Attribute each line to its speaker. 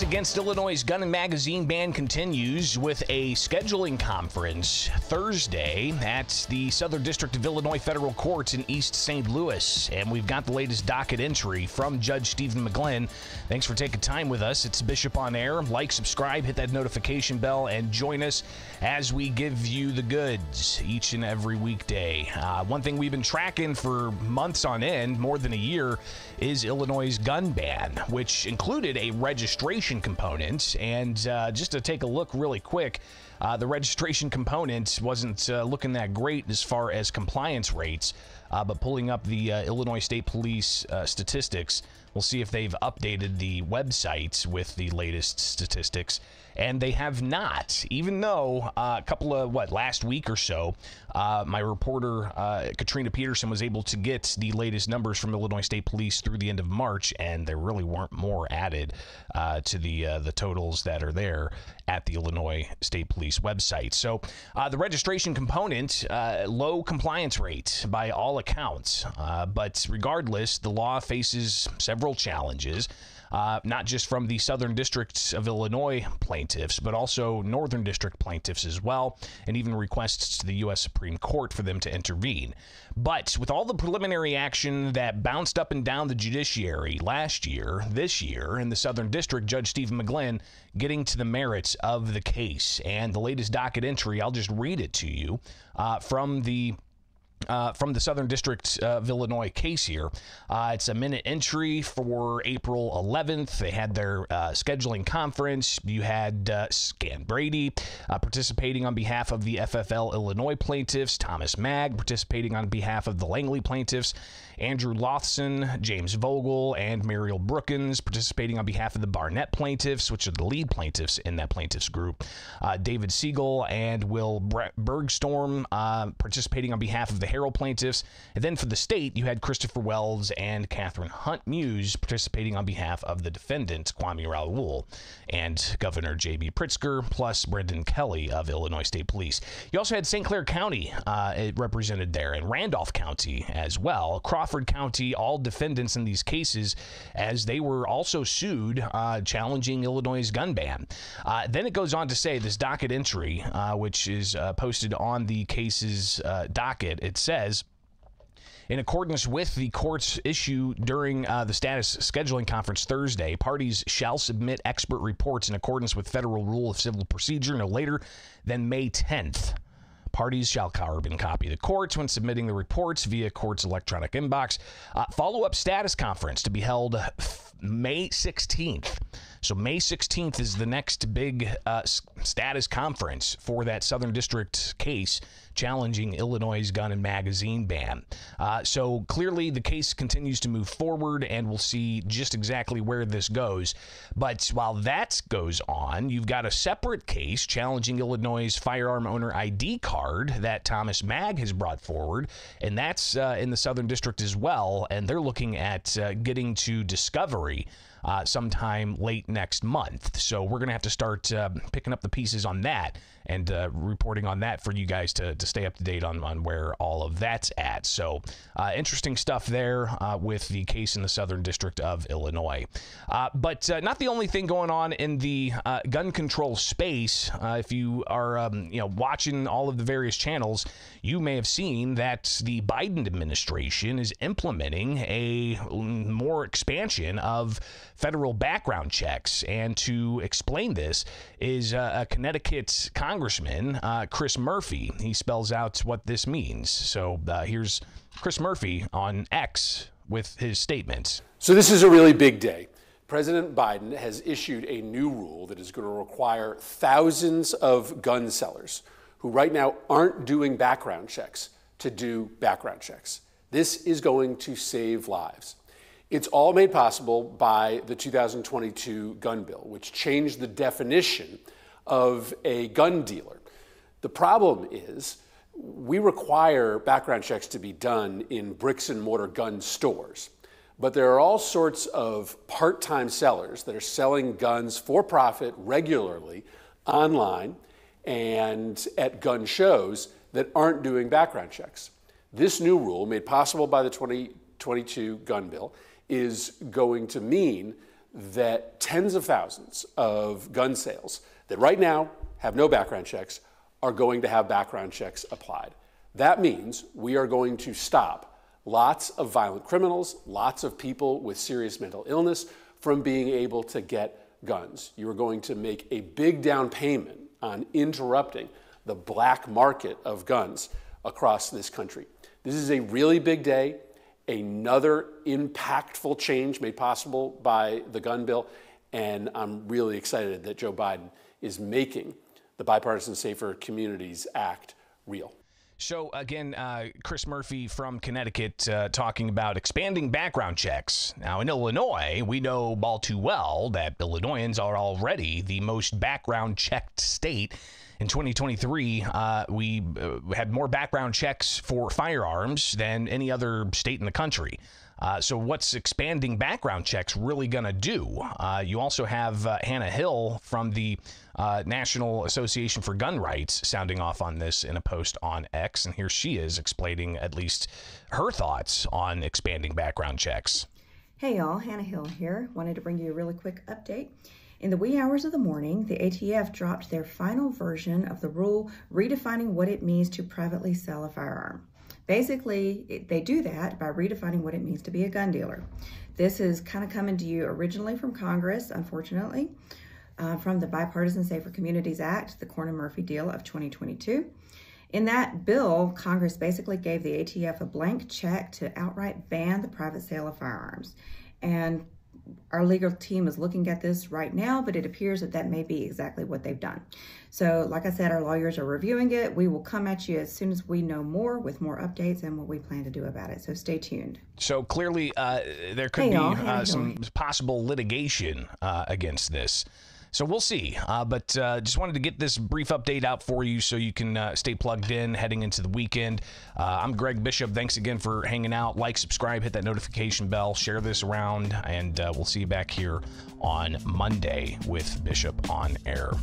Speaker 1: against Illinois' gun and magazine ban continues with a scheduling conference Thursday at the Southern District of Illinois Federal Court in East St. Louis. And we've got the latest docket entry from Judge Stephen McGlynn. Thanks for taking time with us. It's Bishop on Air. Like, subscribe, hit that notification bell, and join us as we give you the goods each and every weekday. One thing we've been tracking for months on end, more than a year, is Illinois' gun ban, which included a registration component. And just to take a look really quick, the registration component wasn't looking that great as far as compliance rates, but pulling up the Illinois State Police statistics, we'll see if they've updated the website with the latest statistics. And they have not, even though a couple of, last week or so, my reporter, Katrina Peterson, was able to get the latest numbers from Illinois State Police through the end of March, and there really weren't more added to the totals that are there at the Illinois State Police website. So the registration component, low compliance rate by all accounts. But regardless, the law faces several challenges. Not just from the Southern District of Illinois plaintiffs, but also Northern District plaintiffs as well, and even requests to the U.S. Supreme Court for them to intervene. But with all the preliminary action that bounced up and down the judiciary last year, this year, in the Southern District, Judge Stephen McGlynn getting to the merits of the case. And the latest docket entry, I'll just read it to you from the Southern District of Illinois case here. It's a minute entry for April 11th. They had their scheduling conference. You had Scan Brady participating on behalf of the FFL Illinois plaintiffs, Thomas Magg participating on behalf of the Langley plaintiffs, Andrew Lothson, James Vogel, and Muriel Brookins participating on behalf of the Barnett plaintiffs, which are the lead plaintiffs in that plaintiffs group. David Siegel and Will Bergstorm participating on behalf of the Harrell plaintiffs. And then for the state, you had Christopher Wells and Catherine Hunt Muse participating on behalf of the defendant, Kwame Raoul, and Governor J.B. Pritzker, plus Brendan Kelly of Illinois State Police. You also had St. Clair County represented there, and Randolph County as well. Crawford County, all defendants in these cases, as they were also sued challenging Illinois' gun ban. Then it goes on to say this docket entry, which is posted on the case's docket. It says, in accordance with the court's issue during the status scheduling conference Thursday, parties shall submit expert reports in accordance with Federal Rule of Civil Procedure no later than May 10th. Parties shall carbon copy the courts when submitting the reports via court's electronic inbox. Follow-up status conference to be held May 16th. So May 16th is the next big status conference for that Southern District case challenging Illinois' gun and magazine ban. So clearly the case continues to move forward, and we'll see just exactly where this goes. But while that goes on, you've got a separate case challenging Illinois' firearm owner ID card that Thomas Magg has brought forward, and that's in the Southern District as well, and they're looking at getting to discovery sometime late next month. So we're going to have to start picking up the pieces on that and reporting on that for you guys to stay up to date on where all of that's at. So interesting stuff there with the case in the Southern District of Illinois. But not the only thing going on in the gun control space. If you are watching all of the various channels, you may have seen that the Biden administration is implementing a more expansion of federal background checks. And to explain this is a Connecticut Congressman, Chris Murphy. He spells out what this means. So here's Chris Murphy on X with his statement.
Speaker 2: So this is a really big day. President Biden has issued a new rule that is going to require thousands of gun sellers who right now aren't doing background checks to do background checks. This is going to save lives. It's all made possible by the 2022 gun bill, which changed the definition of a gun dealer. The problem is we require background checks to be done in bricks and mortar gun stores, but there are all sorts of part-time sellers that are selling guns for profit regularly online and at gun shows that aren't doing background checks. This new rule, made possible by the 2022 gun bill, is going to mean that tens of thousands of gun sales that right now have no background checks are going to have background checks applied. That means we are going to stop lots of violent criminals, lots of people with serious mental illness from being able to get guns. You are going to make a big down payment on interrupting the black market of guns across this country. This is a really big day, another impactful change made possible by the gun bill, and I'm really excited that Joe Biden is making the Bipartisan Safer Communities Act real.
Speaker 1: So again, Chris Murphy from Connecticut talking about expanding background checks. Now in Illinois, we know all too well that Illinoisans are already the most background checked state. In 2023, we had more background checks for firearms than any other state in the country. So what's expanding background checks really going to do? You also have Hannah Hill from the National Association for Gun Rights sounding off on this in a post on X. And here she is explaining at least her thoughts on expanding background checks.
Speaker 3: Hey y'all, Hannah Hill here. Wanted to bring you a really quick update. In the wee hours of the morning, the ATF dropped their final version of the rule redefining what it means to privately sell a firearm. Basically, they do that by redefining what it means to be a gun dealer. This is kind of coming to you originally from Congress, unfortunately, from the Bipartisan Safer Communities Act, the Cornyn-Murphy deal of 2022. In that bill, Congress basically gave the ATF a blank check to outright ban the private sale of firearms. And our legal team is looking at this right now, but it appears that that may be exactly what they've done. So like I said, our lawyers are reviewing it. We will come at you as soon as we know more with more updates and what we plan to do about it. So stay tuned.
Speaker 1: So clearly there could be some possible litigation against this. So we'll see, but just wanted to get this brief update out for you so you can stay plugged in heading into the weekend. I'm Greg Bishop. Thanks again for hanging out. Like, subscribe, hit that notification bell, share this around, and we'll see you back here on Monday with Bishop on Air.